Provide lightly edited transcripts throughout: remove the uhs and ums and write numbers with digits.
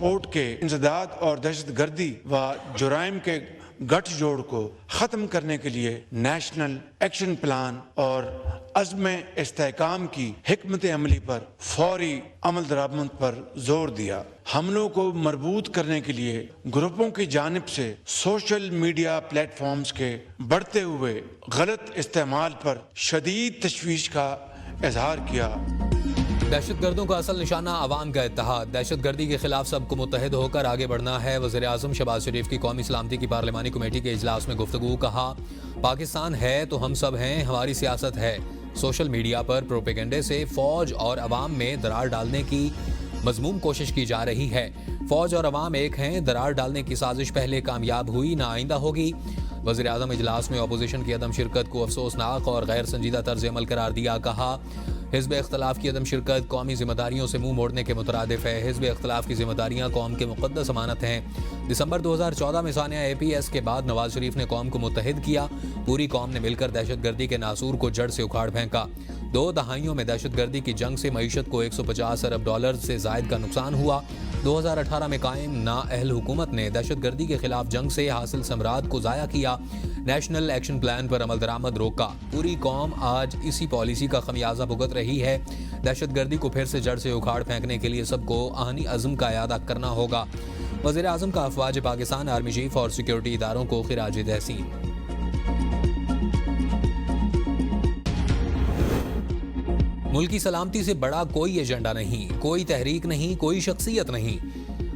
Support کے انسداد اور دہشت گردی و جرائم کے گٹھ جوڑ کو ختم کرنے کے لیے نیشنل ایکشن پلان اور عزم استحکام کی حکمت عملی پر فوری عمل درآمد پر زور دیا. حملوں کو مربوط کرنے کے لیے گروپوں کی جانب سے سوشل میڈیا پلیٹ فارمز کے بڑھتے ہوئے غلط استعمال پر شدید تشویش کا اظہار کیا. دہشت گردوں کا اصل نشانہ عوام کا اتحاد. دہشت گردی کے خلاف سب کو متحد ہو کر آگے بڑھنا ہے. وزیر اعظم شہباز شریف کی قومی سلامتی کی پارلیمانی کمیٹی کے اجلاس میں گفتگو. کہا پاکستان ہے تو ہم سب ہیں, ہماری سیاست ہے. سوشل میڈیا پر پروپیگنڈے سے فوج اور عوام میں درار ڈالنے کی مذموم کوشش کی جا رہی ہے. فوج اور عوام ایک ہیں. درار ڈالنے کی سازش پہلے کامیاب ہوئی, نہ آئندہ ہوگی. وزیر اعظم اجلاس میں اپوزیشن کی عدم شرکت کو افسوسناک اور غیر سنجیدہ طرز عمل قرار دیا. کہا حزب اختلاف کی عدم شرکت قومی ذمہ داریوں سے منہ موڑنے کے مترادف ہے. حزب اختلاف کی ذمہ داریاں قوم کے مقدس امانت ہیں. دسمبر 2014 میں سانحہ اے پی ایس کے بعد نواز شریف نے قوم کو متحد کیا. پوری قوم نے مل کر دہشت گردی کے ناسور کو جڑ سے اکھاڑ پھینکا. 2 دہائیوں میں دہشت گردی کی جنگ سے معیشت کو $150 ارب سے زائد کا نقصان ہوا. 2018 میں قائم نااہل حکومت نے دہشت گردی کے خلاف جنگ سے حاصل ثمرات کو ضائع کیا. نیشنل ایکشن پلان پر عمل درآمد روکا. پوری قوم آج اسی پالیسی کا خمیازہ بھگت رہی ہے. دہشت گردی کو پھر سے جڑ سے اکھاڑ پھینکنے کے لیے سب کو آہنی عزم کا اعادہ کرنا ہوگا. وزیر اعظم کا افواج پاکستان, آرمی چیف اور سیکیورٹی اداروں کو خراج تحسین. ملک کی سلامتی سے بڑا کوئی ایجنڈا نہیں, کوئی تحریک نہیں, کوئی شخصیت نہیں.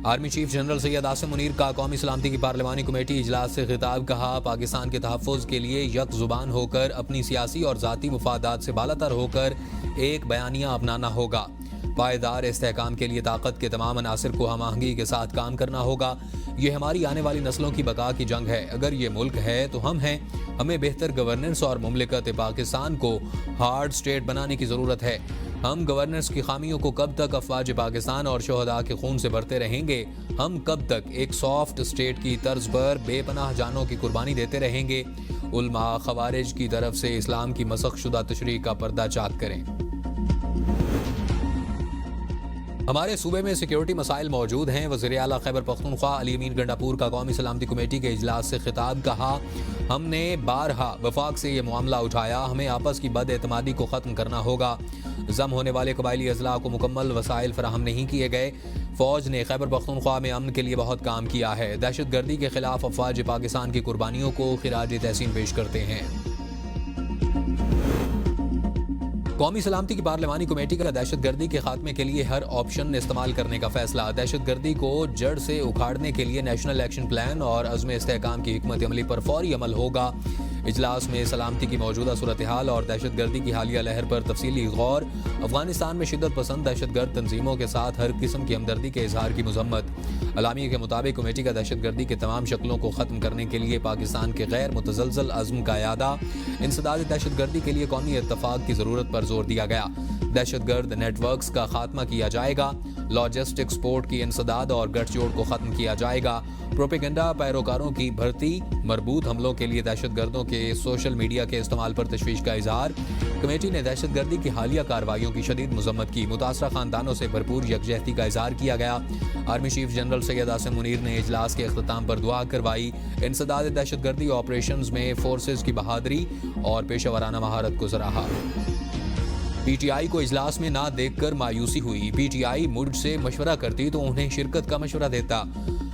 Army chief general Syed Asim Munir کا قومی سلامتی کی پارلیمانی کمیٹی اجلاس سے خطاب. کہا پاکستان کے تحفظ کے لیے یک زبان ہو کر, اپنی سیاسی اور ذاتی مفادات سے بالاتر ہو کر ایک بیانیہ اپنانا ہوگا. پائیدار استحکام کے لیے طاقت کے تمام عناصر کو ہم آہنگی کے ساتھ کام کرنا ہوگا. یہ ہماری آنے والی نسلوں کی بقا کی جنگ ہے. اگر یہ ملک ہے تو ہم ہیں. ہمیں بہتر گورننس اور مملکت پاکستان کو ہارڈ سٹیٹ بنانے کی ضرورت ہے. ہم گورننس کی خامیوں کو کب تک افواج پاکستان اور شہداء کے خون سے بھرتے رہیں گے؟ ہم کب تک ایک سافٹ سٹیٹ کی طرز پر بے پناہ جانوں کی قربانی دیتے رہیں گے؟ علماء خوارج کی طرف سے اسلام کی مسخ شدہ تشریح کا پردہ چاک کریں. ہمارے صوبے میں سیکیورٹی مسائل موجود ہیں. وزیر اعلیٰ خیبر پختونخوا علی امین گنڈاپور کا قومی سلامتی کمیٹی کے اجلاس سے خطاب. کہا ہم نے بارہا وفاق سے یہ معاملہ اٹھایا. ہمیں آپس کی بد اعتمادی کو ختم کرنا ہوگا. ضم ہونے والے قبائلی اضلاع کو مکمل وسائل فراہم نہیں کیے گئے. فوج نے خیبر پختونخوا میں امن کے لیے بہت کام کیا ہے. دہشت گردی کے خلاف افواج پاکستان کی قربانیوں کو خراج تحسین پیش کرتے ہیں. قومی سلامتی کی پارلیمانی کمیٹی کا دہشت گردی کے خاتمے کے لیے ہر آپشن استعمال کرنے کا فیصلہ. دہشت گردی کو جڑ سے اکھاڑنے کے لیے نیشنل ایکشن پلان اور عزم استحکام کی حکمت عملی پر فوری عمل ہوگا. اجلاس میں سلامتی کی موجودہ صورتحال اور دہشت گردی کی حالیہ لہر پر تفصیلی غور. افغانستان میں شدت پسند دہشت گرد تنظیموں کے ساتھ ہر قسم کی ہمدردی کے اظہار کی مذمت. اعلامیہ کے مطابق کمیٹی کا دہشت گردی کے تمام شکلوں کو ختم کرنے کے لیے پاکستان کے غیر متزلزل عزم کا اعادہ. انسداد دہشت گردی کے لیے قومی اتفاق کی ضرورت پر زور دیا گیا. دہشت گرد نیٹ ورکس کا خاتمہ کیا جائے گا. لاجسٹک سپورٹ کی انسداد اور گٹھ جوڑ کو ختم کیا جائے گا. پروپیگنڈا پیروکاروں کی بھرتی. مربوط حملوں کے لیے دہشت گردوں کے سوشل میڈیا کے استعمال پر تشویش کا اظہار. کمیٹی نے دہشت گردی کی حالیہ کارروائیوں کی شدید مذمت کی. متاثرہ خاندانوں سے بھرپور یکجہتی کا اظہار کیا گیا. Army chief general Syed Asim Munir نے اجلاس کے اختتام پر دعا کروائی. انسداد دہشت گردی آپریشنز میں فورسز کی بہادری اور پیشہ ورانہ مہارت کو سراہا. پی ٹی آئی کو اجلاس میں نہ دیکھ کر مایوسی ہوئی. پی ٹی آئی مجھ سے مشورہ کرتی تو انہیں شرکت کا مشورہ دیتا.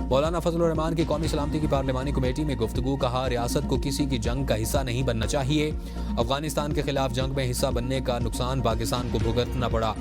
مولانا فضل الرحمان کی قومی سلامتی کی پارلیمانی کمیٹی میں گفتگو. کہا ریاست کو کسی کی جنگ کا حصہ نہیں بننا چاہیے. افغانستان کے خلاف جنگ میں حصہ بننے کا نقصان پاکستان کو بھگتنا پڑا.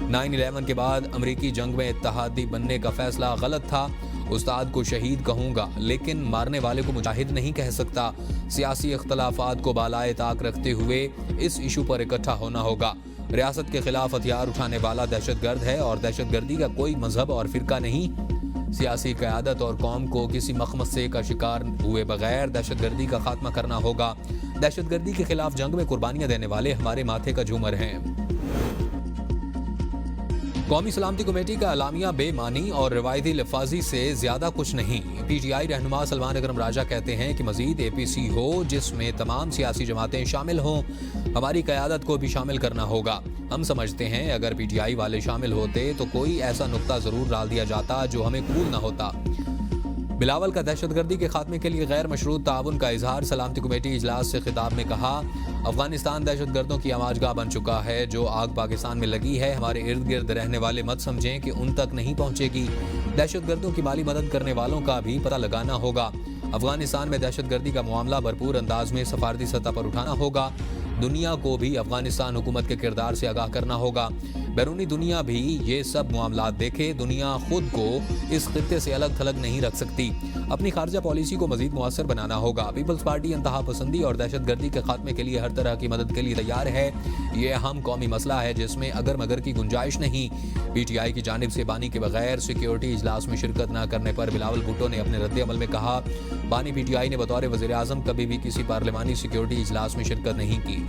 9/11 کے بعد امریکی جنگ میں اتحادی بننے کا فیصلہ غلط تھا. استاد کو شہید کہوں گا لیکن مارنے والے کو مجاہد نہیں کہہ سکتا. سیاسی اختلافات کو بالائے طاق رکھتے ہوئے اس ایشو پر اکٹھا ہونا ہوگا. ریاست کے خلاف ہتھیار اٹھانے والا دہشت گرد ہے اور دہشت گردی کا کوئی مذہب اور فرقہ نہیں. سیاسی قیادت اور قوم کو کسی مخمصے کا شکار ہوئے بغیر دہشت گردی کا خاتمہ کرنا ہوگا. دہشت گردی کے خلاف جنگ میں قربانیاں دینے والے ہمارے ماتھے کا جھومر ہیں. قومی سلامتی کمیٹی کا اعلامیہ بے معنی اور روایتی لفاظی سے زیادہ کچھ نہیں. پی ٹی آئی رہنما سلمان اکرم راجہ کہتے ہیں کہ مزید اے پی سی ہو جس میں تمام سیاسی جماعتیں شامل ہوں. ہماری قیادت کو بھی شامل کرنا ہوگا. ہم سمجھتے ہیں اگر پی ٹی آئی والے شامل ہوتے تو کوئی ایسا نقطہ ضرور ڈال دیا جاتا جو ہمیں قبول نہ ہوتا۔ بلاول کا دہشت گردی کے خاتمے کے لیے غیر مشروط تعاون کا اظہار، سلامتی کمیٹی اجلاس سے خطاب میں کہا، افغانستان دہشت گردوں کی آماج گاہ بن چکا ہے، جو آگ پاکستان میں لگی ہے ہمارے ارد گرد رہنے والے مت سمجھیں کہ ان تک نہیں پہنچے گی، دہشت گردوں کی مالی مدد کرنے والوں کا بھی پتہ لگانا ہوگا، افغانستان میں دہشت گردی کا معاملہ بھرپور انداز میں سفارتی سطح پر اٹھانا ہوگا، دنیا کو بھی افغانستان حکومت کے کردار سے آگاہ کرنا ہوگا، بیرونی دنیا بھی یہ سب معاملات دیکھے، دنیا خود کو اس خطے سے الگ تھلگ نہیں رکھ سکتی، اپنی خارجہ پالیسی کو مزید مؤثر بنانا ہوگا، پیپلز پارٹی انتہا پسندی اور دہشت گردی کے خاتمے کے لیے ہر طرح کی مدد کے لیے تیار ہے، یہ اہم قومی مسئلہ ہے جس میں اگر مگر کی گنجائش نہیں۔ پی ٹی آئی کی جانب سے بانی کے بغیر سیکیورٹی اجلاس میں شرکت نہ کرنے پر بلاول بھٹو نے اپنے رد عمل میں کہا، بانی پی ٹی آئی نے بطور وزیر اعظم کبھی بھی کسی پارلیمانی سیکیورٹی اجلاس میں شرکت نہیں کی۔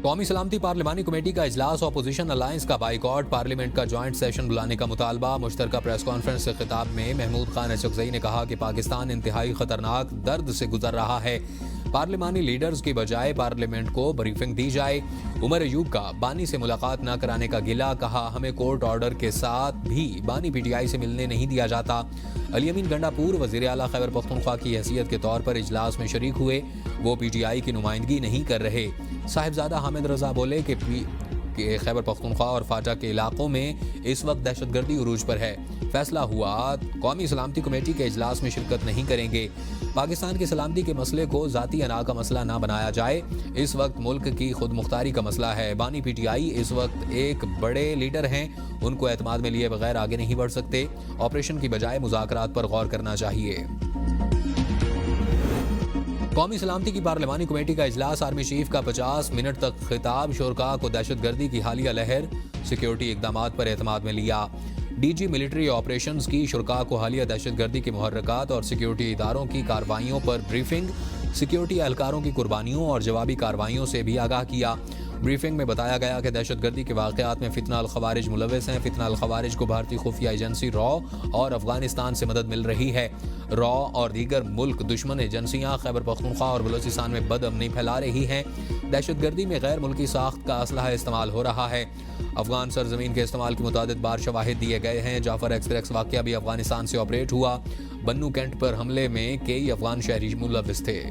قومی سلامتی پارلیمانی کمیٹی کا اجلاس، اپوزیشن الائنس کا بائیکاٹ، پارلیمنٹ کا جوائنٹ سیشن بلانے کا مطالبہ، مشترکہ پریس کانفرنس سے خطاب میں محمود خان اچکزئی نے کہا کہ پاکستان انتہائی خطرناک درد سے گزر رہا ہے، پارلیمانی لیڈرز کی بجائے پارلیمنٹ کو بریفنگ دی جائے۔ عمر ایوب کا بانی سے ملاقات نہ کرانے کا گلہ، کہا ہمیں کورٹ آرڈر کے ساتھ بھی بانی پی ٹی آئی سے ملنے نہیں دیا جاتا۔ علی امین گنڈا پور وزیر اعلیٰ خیبر پختونخوا کی حیثیت کے طور پر اجلاس میں شریک ہوئے، وہ پی ٹی آئی کی نمائندگی نہیں کر رہے۔ صاحبزادہ حامد رضا بولے کہ خیبر پختونخوا اور فاٹا کے علاقوں میں اس وقت دہشت گردی عروج پر ہے، فیصلہ ہوا قومی سلامتی کمیٹی کے اجلاس میں شرکت نہیں کریں گے، پاکستان کی سلامتی کے مسئلے کو ذاتی انا کا مسئلہ نہ بنایا جائے، اس وقت ملک کی خود مختاری کا مسئلہ ہے، بانی پی ٹی آئی اس وقت ایک بڑے لیڈر ہیں، ان کو اعتماد میں لیے بغیر آگے نہیں بڑھ سکتے، آپریشن کی بجائے مذاکرات پر غور کرنا چاہیے۔ قومی سلامتی کی پارلیمانی کمیٹی کا اجلاس، آرمی چیف کا 50 منٹ تک خطاب، شرکاء کو دہشت گردی کی حالیہ لہر، سیکیورٹی اقدامات پر اعتماد میں لیا، ڈی جی ملٹری آپریشنز کی شرکاء کو حالیہ دہشت گردی کے محرکات اور سیکیورٹی اداروں کی کارروائیوں پر بریفنگ، سیکیورٹی اہلکاروں کی قربانیوں اور جوابی کارروائیوں سے بھی آگاہ کیا۔ بریفنگ میں بتایا گیا کہ دہشت گردی کے واقعات میں فتنہ الخوارج ملوث ہیں، فتنہ الخوارج کو بھارتی خفیہ ایجنسی را اور افغانستان سے مدد مل رہی ہے، را اور دیگر ملک دشمن ایجنسیاں خیبر پختونخوا اور بلوچستان میں بد امنی پھیلا رہی ہیں، دہشت گردی میں غیر ملکی ساخت کا اسلحہ استعمال ہو رہا ہے، افغان سرزمین کے استعمال کی متعدد بار شواہد دیے گئے ہیں، جعفر ایکسپریس واقعہ بھی افغانستان سے آپریٹ ہوا، بنو کینٹ پر حملے میں کئی افغان شہری ملوث تھے۔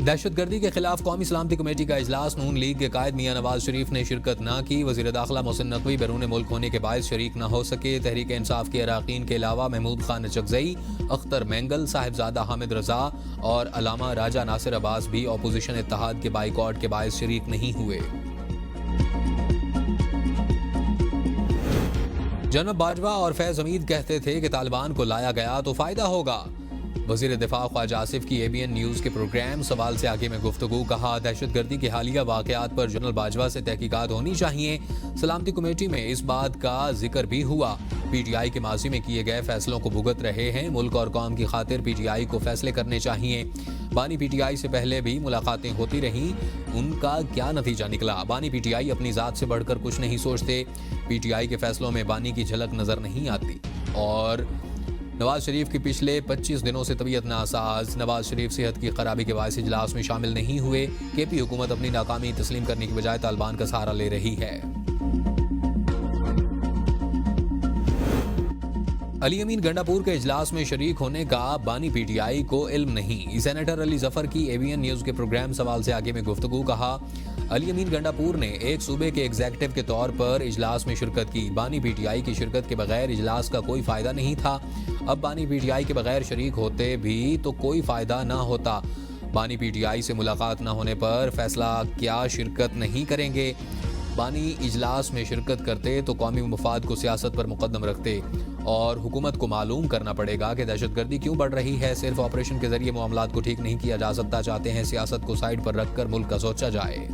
دہشت گردی کے خلاف قومی سلامتی کمیٹی کا اجلاس، نون لیگ کے قائد میاں نواز شریف نے شرکت نہ کی، وزیر داخلہ محسن نقوی بیرون ملک ہونے کے باعث شریک نہ ہو سکے، تحریک انصاف کے اراکین کے علاوہ محمود خان اچکزئی، اختر مینگل، صاحبزادہ حامد رضا اور علامہ راجہ ناصر عباس بھی اپوزیشن اتحاد کے بائیکاٹ کے باعث شریک نہیں ہوئے۔ جناب باجوہ اور فیض حمید کہتے تھے کہ طالبان کو لایا گیا تو فائدہ ہوگا، وزیر دفاع خواجہ آصف کی اے بی این نیوز کے پروگرام سوال سے آگے میں گفتگو، کہا دہشت گردی کے حالیہ واقعات پر جنرل باجوہ سے تحقیقات ہونی چاہیے، سلامتی کمیٹی میں اس بات کا ذکر بھی ہوا، پی ٹی آئی کے ماضی میں کیے گئے فیصلوں کو بھگت رہے ہیں، ملک اور قوم کی خاطر پی ٹی آئی کو فیصلے کرنے چاہیے، بانی پی ٹی آئی سے پہلے بھی ملاقاتیں ہوتی رہیں، ان کا کیا نتیجہ نکلا، بانی پی ٹی آئی اپنی ذات سے بڑھ کر کچھ نہیں سوچتے، پی ٹی آئی کے فیصلوں میں بانی کی جھلک نظر نہیں آتی، اور نواز شریف کی پچھلے 25 دنوں سے طبیعت ناساز، نواز شریف صحت کی خرابی کے باعث اجلاس میں شامل نہیں ہوئے، کے پی حکومت اپنی ناکامی تسلیم کرنے کی بجائے طالبان کا سہارا لے رہی ہے۔ علی امین گنڈا پور کے اجلاس میں شریک ہونے کا بانی پی ٹی آئی کو علم نہیں، سینیٹر علی ظفر کی اے بی این نیوز کے پروگرام سوال سے آگے میں گفتگو، کہا علی امین گنڈا پور نے ایک صوبے کے ایگزیکٹو کے طور پر اجلاس میں شرکت کی، بانی پی ٹی آئی کی شرکت کے بغیر اجلاس کا کوئی فائدہ نہیں تھا، اب بانی پی ٹی آئی کے بغیر شریک ہوتے بھی تو کوئی فائدہ نہ ہوتا، بانی پی ٹی آئی سے ملاقات نہ ہونے پر فیصلہ کیا شرکت نہیں کریں گے، بانی اجلاس میں شرکت کرتے تو قومی مفاد کو سیاست پر مقدم رکھتے، اور حکومت کو معلوم کرنا پڑے گا کہ دہشت گردی کیوں بڑھ رہی ہے، صرف آپریشن کے ذریعے معاملات کو ٹھیک نہیں کیا جا سکتا، چاہتے ہیں سیاست کو سائیڈ پر رکھ کر ملک کا سوچا جائے۔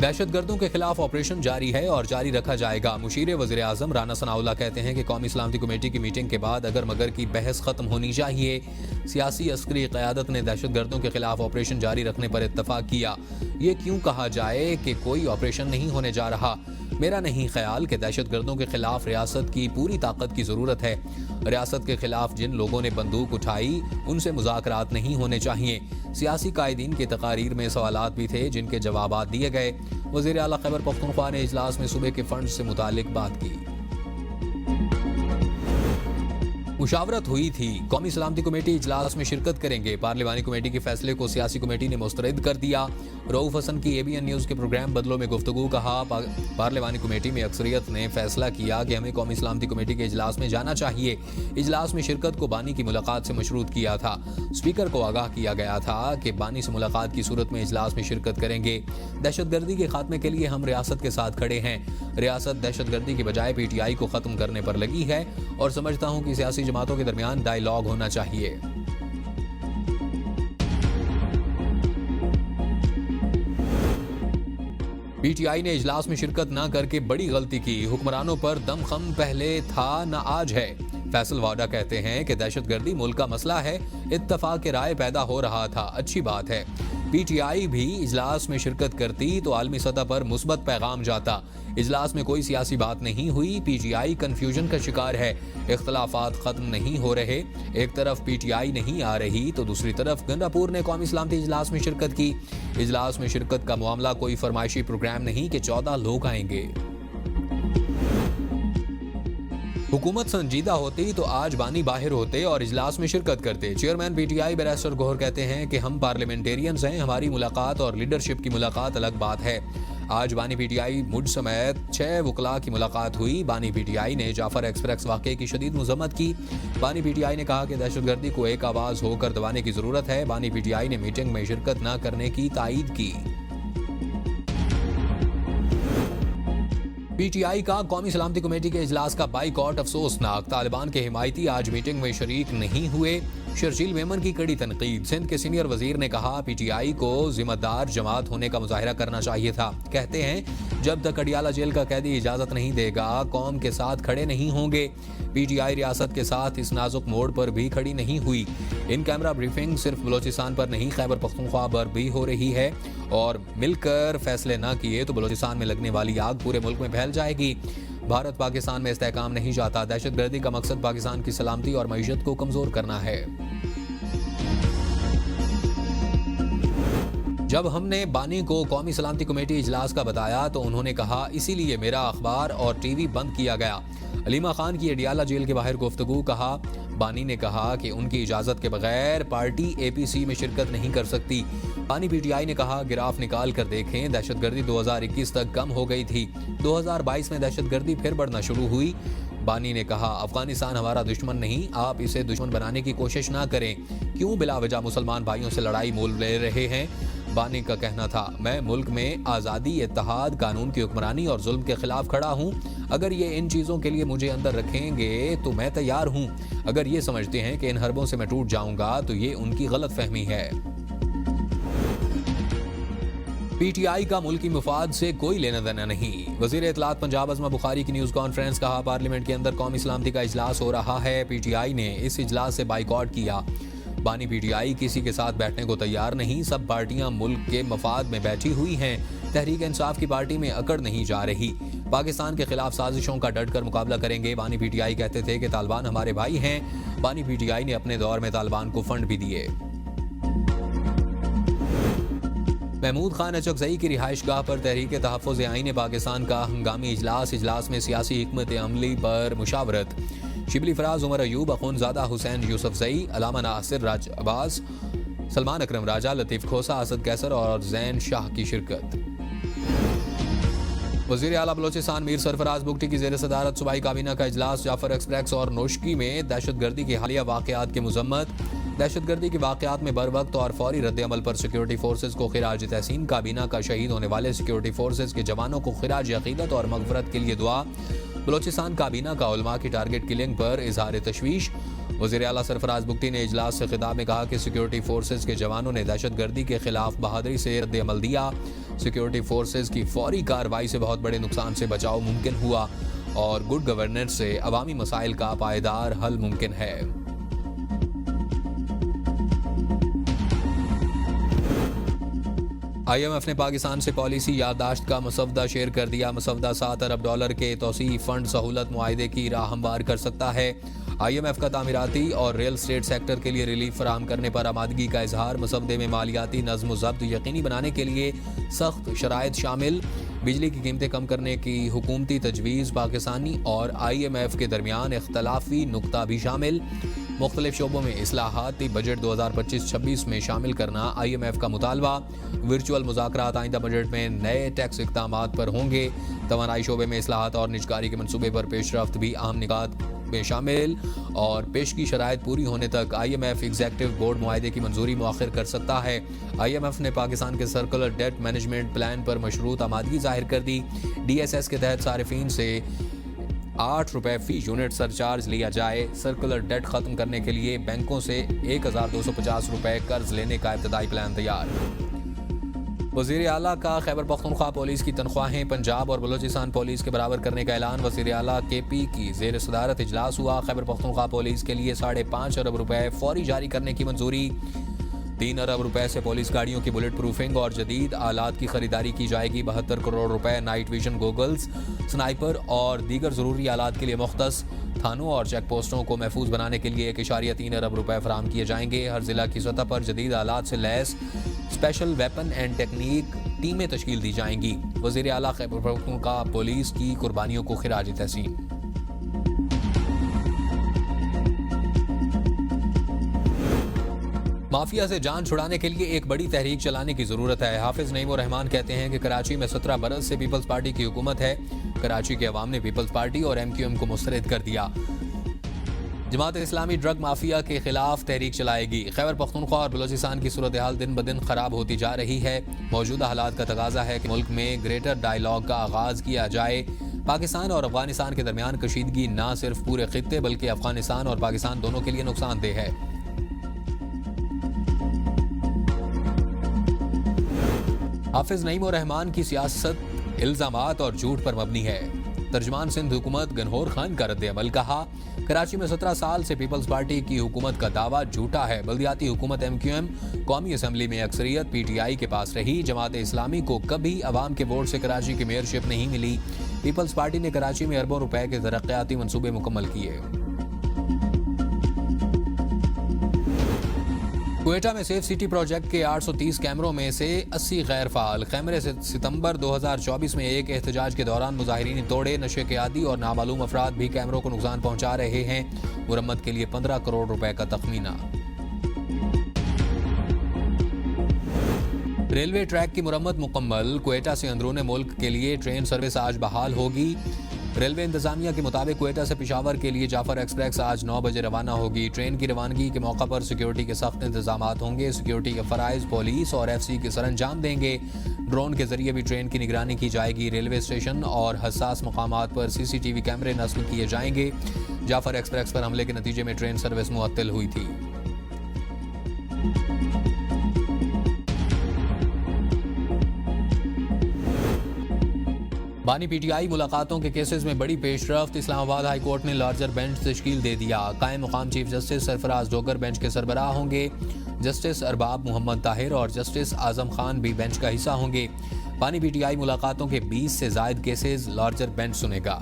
دہشت گردوں کے خلاف آپریشن جاری ہے اور جاری رکھا جائے گا، مشیر وزیر اعظم رانا ثناء اللہ کہتے ہیں کہ قومی سلامتی کمیٹی کی میٹنگ کے بعد اگر مگر کی بحث ختم ہونی چاہیے، سیاسی عسکری قیادت نے دہشت گردوں کے خلاف آپریشن جاری رکھنے پر اتفاق کیا، یہ کیوں کہا جائے کہ کوئی آپریشن نہیں ہونے جا رہا، میرا نہیں خیال کہ دہشت گردوں کے خلاف ریاست کی پوری طاقت کی ضرورت ہے۔ ریاست کے خلاف جن لوگوں نے بندوق اٹھائی ان سے مذاکرات نہیں ہونے چاہیے۔ سیاسی قائدین کی تقاریر میں سوالات بھی تھے جن کے جوابات دیے گئے۔ وزیر اعلیٰ خیبر پختونخوا نے اجلاس میں صوبے کے فنڈ سے متعلق بات کی۔ مشاورت ہوئی تھی، قومی سلامتی کمیٹی اجلاس میں شرکت کریں گے۔ پارلیمانی کمیٹی کے فیصلے کو سیاسی کمیٹی نے مسترد کر دیا۔ رؤوف حسن کی ABN نیوز کے پروگرام بدلوں میں گفتگو کہا، پارلیمانی کمیٹی میں اکثریت نے فیصلہ کیا کہ ہمیں قومی سلامتی کمیٹی کے اجلاس میں جانا چاہیے۔ اجلاس میں شرکت کو بانی کی ملاقات سے مشروط کیا تھا۔ اسپیکر کو آگاہ کیا گیا تھا کہ بانی سے ملاقات کی صورت میں اجلاس میں شرکت کریں گے۔ دہشت گردی کے خاتمے کے لیے ہم ریاست کے ساتھ کھڑے ہیں۔ ریاست دہشت گردی کی بجائے PTI کو ختم کرنے پر لگی ہے اور سمجھتا ہوں کہ سیاسی جماعتوں کے درمیان ڈائیلاگ ہونا چاہیے۔ PTI نے اجلاس میں شرکت نہ کر کے بڑی غلطی کی۔ حکمرانوں پر دم خم پہلے تھا نہ آج ہے۔ فیصل واڈا کہتے ہیں کہ دہشت گردی ملک کا مسئلہ ہے، اتفاق رائے پیدا ہو رہا تھا، اچھی بات ہے۔ PTI بھی اجلاس میں شرکت کرتی تو عالمی سطح پر مثبت پیغام جاتا۔ اجلاس میں کوئی سیاسی بات نہیں ہوئی۔ PTI کنفیوژن کا شکار ہے، اختلافات ختم نہیں ہو رہے۔ ایک طرف PTI نہیں آ رہی تو دوسری طرف گنڈاپور نے قومی سلامتی اجلاس میں شرکت کی۔ اجلاس میں شرکت کا معاملہ کوئی فرمائشی پروگرام نہیں کہ 14 لوگ آئیں گے۔ حکومت سنجیدہ ہوتی تو آج بانی باہر ہوتے اور اجلاس میں شرکت کرتے۔ چیئرمین PTI بیرسٹر گوہر کہتے ہیں کہ ہم پارلیمنٹیرینز ہیں، ہماری ملاقات اور لیڈرشپ کی ملاقات الگ بات ہے۔ آج بانی PTI مجھ سمیت 6 وکلاء کی ملاقات ہوئی۔ بانی PTI نے جعفر ایکسپریس واقعے کی شدید مذمت کی۔ بانی PTI نے کہا کہ دہشت گردی کو ایک آواز ہو کر دبانے کی ضرورت ہے۔ بانی PTI نے میٹنگ میں شرکت نہ کرنے کی تائید کی۔ PTI کا قومی سلامتی کمیٹی کے اجلاس کا بائیکاٹ افسوسناک۔ طالبان کے حمایتی آج میٹنگ میں شریک نہیں ہوئے۔ شرجیل میمن کی کڑی تنقید۔ سندھ کے سینئر وزیر نے کہا PTI کو ذمہ دار جماعت ہونے کا مظاہرہ کرنا چاہیے تھا۔ کہتے ہیں جب تک اڈیالہ جیل کا قیدی اجازت نہیں دے گا قوم کے ساتھ کھڑے نہیں ہوں گے۔ PTI ریاست کے ساتھ اس نازک موڑ پر بھی کھڑی نہیں ہوئی۔ ان کیمرہ بریفنگ صرف بلوچستان پر نہیں خیبر پختونخوا پر بھی ہو رہی ہے اور مل کر فیصلے نہ کیے تو بلوچستان میں لگنے والی آگ پورے ملک میں پھیل جائے گی۔ بھارت پاکستان میں استحکام نہیں چاہتا۔ دہشت گردی کا مقصد پاکستان کی سلامتی اور معیشت کو کمزور کرنا ہے۔ جب ہم نے بانی کو قومی سلامتی کمیٹی اجلاس کا بتایا تو انہوں نے کہا اسی لیے میرا اخبار اور TV بند کیا گیا۔ علیمہ خان کی اڈیالہ جیل کے باہر گفتگو۔ کہا بانی نے کہا کہ ان کی اجازت کے بغیر پارٹی APC میں شرکت نہیں کر سکتی۔ بانی PTI نے کہا گراف نکال کر دیکھیں، دہشت گردی 2021 تک کم ہو گئی تھی، 2022 میں دہشت گردی پھر بڑھنا شروع ہوئی۔ بانی نے کہا افغانستان ہمارا دشمن نہیں، آپ اسے دشمن بنانے کی کوشش نہ کریں۔ کیوں بلا وجہ مسلمان بھائیوں سے لڑائی مول لے رہے ہیں؟ بانی کا کہنا تھا میں ملک میں آزادی، اتحاد، قانون کی حکمرانی اور ظلم کے خلاف کھڑا ہوں۔ اگر یہ ان چیزوں کے لیے مجھے اندر رکھیں گے تو میں تیار ہوں۔ اگر یہ سمجھتے ہیں کہ ان حربوں سے میں ٹوٹ جاؤں گا تو یہ ان کی غلط فہمی ہے۔ PTI کا ملکی مفاد سے کوئی لینا دینا نہیں۔ وزیر اطلاعات پنجاب عظمہ بخاری کی نیوز کانفرنس۔ کہا پارلیمنٹ کے اندر قومی سلامتی کا اجلاس ہو رہا ہے، PTI نے اس اجلاس سے بائیکاٹ کیا۔ بانی PTI کسی کے ساتھ بیٹھنے کو تیار نہیں، سب پارٹیاں ملک کے مفاد میں بیٹھی ہوئی ہیں۔ تحریک انصاف کی پارٹی میں اکڑ نہیں جا رہی۔ پاکستان کے خلاف سازشوں کا ڈٹ کر مقابلہ کریں گے۔ بانی PTI کہتے تھے کہ طالبان ہمارے بھائی ہیں۔ بانی PTI نے اپنے دور میں طالبان کو فنڈ بھی دیے۔ محمود خان اچکزئی کی رہائش گاہ پر تحریک تحفظ آئین پاکستان کا ہنگامی اجلاس میں سیاسی حکمت عملی پر مشاورت۔ شبلی فراز، عمر ایوب، اخونزادہ حسین یوسف زئی، علامہ ناصر راج عباس، سلمان اکرم راجہ، لطیف کھوسا، اسد کیسر اور زین شاہ کی شرکت۔ وزیر اعلیٰ بلوچستان میر سرفراز بگٹی کی زیر صدارت صوبائی کابینہ کا اجلاس۔ جعفر ایکسپریس اور نوشکی میں دہشت گردی کے حالیہ واقعات کی مذمت۔ دہشت گردی کے واقعات میں بر وقت اور فوری رد عمل پر سیکیورٹی فورسز کو خراج تحسین۔ کابینہ کا شہید ہونے والے سیکیورٹی فورسز کے جوانوں کو خراج عقیدت اور مغفرت کے لیے دعا۔ بلوچستان کابینہ کا علماء کی ٹارگٹ کلنگ پر اظہار تشویش۔ وزیر اعلیٰ سرفراز بگٹی نے اجلاس سے خطاب میں کہا کہ سیکیورٹی فورسز کے جوانوں نے دہشت گردی کے خلاف بہادری سے رد عمل دیا۔ سیکیورٹی فورسز کی فوری کارروائی سے بہت بڑے نقصان سے بچاؤ ممکن ہوا اور گڈ گورننس سے عوامی مسائل کا پائیدار حل ممکن ہے۔ IMF نے پاکستان سے پالیسی یادداشت کا مسودہ شیئر کر دیا۔ مسودہ $7 ارب کے توسیعی فنڈ سہولت معاہدے کی راہ ہموار کر سکتا ہے۔ IMF کا تعمیراتی اور ریل اسٹیٹ سیکٹر کے لیے ریلیف فراہم کرنے پر آمادگی کا اظہار۔ مسودے میں مالیاتی نظم و ضبط یقینی بنانے کے لیے سخت شرائط شامل۔ بجلی کی قیمتیں کم کرنے کی حکومتی تجویز۔ پاکستانی اور IMF کے درمیان اختلافی نقطہ بھی شامل۔ مختلف شعبوں میں اصلاحاتی بجٹ 2025-26 میں شامل کرنا IMF کا مطالبہ۔ ورچوئل مذاکرات آئندہ بجٹ میں نئے ٹیکس اقدامات پر ہوں گے۔ توانائی شعبے میں اصلاحات اور نجکاری کے منصوبے پر پیش رفت بھی اہم نکات میں شامل، اور پیشگی شرائط پوری ہونے تک IMF ایگزیکٹو بورڈ معاہدے کی منظوری مؤخر کر سکتا ہے۔ IMF نے پاکستان کے سرکولر ڈیٹ مینجمنٹ پلان پر مشروط آمادگی ظاہر کر دی۔ DSS کے تحت صارفین سے $8 فی یونٹ سرچارج لیا جائے۔ سرکولر ڈیٹ ختم کرنے کے لیے بینکوں سے $1250 قرض لینے کا ابتدائی پلان تیار۔ وزیر اعلیٰ کا خیبر پختونخوا پولیس کی تنخواہیں پنجاب اور بلوچستان پولیس کے برابر کرنے کا اعلان۔ وزیر اعلیٰ KP کی زیر صدارت اجلاس ہوا۔ خیبر پختونخوا پولیس کے لیے $5.5 ارب فوری جاری کرنے کی منظوری۔ $3 ارب سے پولیس گاڑیوں کی بلٹ پروفنگ اور جدید آلات کی خریداری کی جائے گی۔ $72 crore night vision goggles, sniper اور دیگر ضروری آلات کے لیے مختص۔ تھانوں اور چیک پوسٹوں کو محفوظ بنانے کے لیے $1.3 ارب فراہم کیے جائیں گے۔ ہر ضلع کی سطح پر جدید آلات سے لیس اسپیشل ویپن اینڈ ٹیکنیک ٹیمیں تشکیل دی جائیں گی۔ وزیر اعلیٰ خیبر پختونخوا پولیس کی قربانیوں کو خراج تحسین۔ مافیا سے جان چھڑانے کے لیے ایک بڑی تحریک چلانے کی ضرورت ہے۔ حافظ نعیم الرحمان کہتے ہیں کہ کراچی میں 17 برس سے پیپلز پارٹی کی حکومت ہے۔ کراچی کے عوام نے پیپلز پارٹی اور MQM کو مسترد کر دیا۔ جماعت اسلامی ڈرگ مافیا کے خلاف تحریک چلائے گی۔ خیبر پختونخوا اور بلوچستان کی صورتحال دن بدن خراب ہوتی جا رہی ہے۔ موجودہ حالات کا تقاضا ہے کہ ملک میں گریٹر ڈائیلاگ کا آغاز کیا جائے۔ پاکستان اور افغانستان کے درمیان کشیدگی نہ صرف پورے خطے بلکہ افغانستان اور پاکستان دونوں کے لیے نقصان دہ ہے۔ حافظ نعیم الرحمان کی سیاست الزامات اور جھوٹ پر مبنی ہے۔ ترجمان سندھ حکومت گنہور خان کا رد عمل کہا، کراچی میں 17 سال سے پیپلز پارٹی کی حکومت کا دعویٰ جھوٹا ہے۔ بلدیاتی حکومت MQM، قومی اسمبلی میں اکثریت PTI کے پاس رہی۔ جماعت اسلامی کو کبھی عوام کے ووٹ سے کراچی کی میئرشپ نہیں ملی۔ پیپلز پارٹی نے کراچی میں اربوں روپے کے ترقیاتی منصوبے مکمل کیے۔ کوئٹہ میں سیف سٹی پروجیکٹ کے 830 کیمروں میں سے 80 غیر فعال۔ کیمرے ستمبر 2024 میں ایک احتجاج کے دوران مظاہرین توڑے۔ نشے کے عادی اور نامعلوم افراد بھی کیمروں کو نقصان پہنچا رہے ہیں۔ مرمت کے لیے $15 کروڑ کا تخمینہ۔ ریلوے ٹریک کی مرمت مکمل۔ کوئٹہ سے اندرون ملک کے لیے ٹرین سروس آج بحال ہوگی۔ ریلوے انتظامیہ کے مطابق کوئٹہ سے پشاور کے لیے جعفر ایکسپریس آج 9 بجے روانہ ہوگی۔ ٹرین کی روانگی کے موقع پر سیکیورٹی کے سخت انتظامات ہوں گے۔ سیکیورٹی کے فرائض پولیس اور FC کے سر انجام دیں گے۔ ڈرون کے ذریعے بھی ٹرین کی نگرانی کی جائے گی۔ ریلوے اسٹیشن اور حساس مقامات پر CCTV کیمرے نصب کیے جائیں گے۔ جعفر ایکسپریس پر حملے کے نتیجے میں ٹرین سروس معطل ہوئی تھی۔ بانی PTI ملاقاتوں کے کیسز میں بڑی پیش رفت۔ اسلام آباد ہائی کورٹ نے لارجر بینچ تشکیل دے دیا۔ قائم مقام چیف جسٹس سرفراز ڈوگر بینچ کے سربراہ ہوں گے۔ جسٹس ارباب محمد طاہر اور جسٹس اعظم خان بھی بینچ کا حصہ ہوں گے۔ بانی PTI ملاقاتوں کے 20 سے زائد کیسز لارجر بینچ سنے گا۔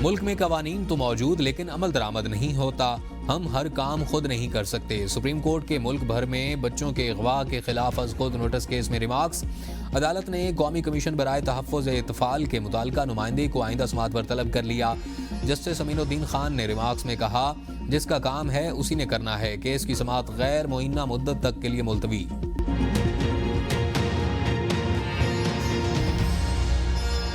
ملک میں قوانین تو موجود لیکن عمل درآمد نہیں ہوتا۔ ہم ہر کام خود نہیں کر سکتے۔ سپریم کورٹ کے ملک بھر میں بچوں کے اغوا کے خلاف از خود نوٹس کیس میں ریمارکس۔ عدالت نے قومی کمیشن برائے تحفظ اطفال کے متعلقہ نمائندے کو آئندہ سماعت پر طلب کر لیا۔ جسٹس امین الدین خان نے ریمارکس میں کہا، جس کا کام ہے اسی نے کرنا ہے۔ کیس کی سماعت غیر معینہ مدت تک کے لیے ملتوی۔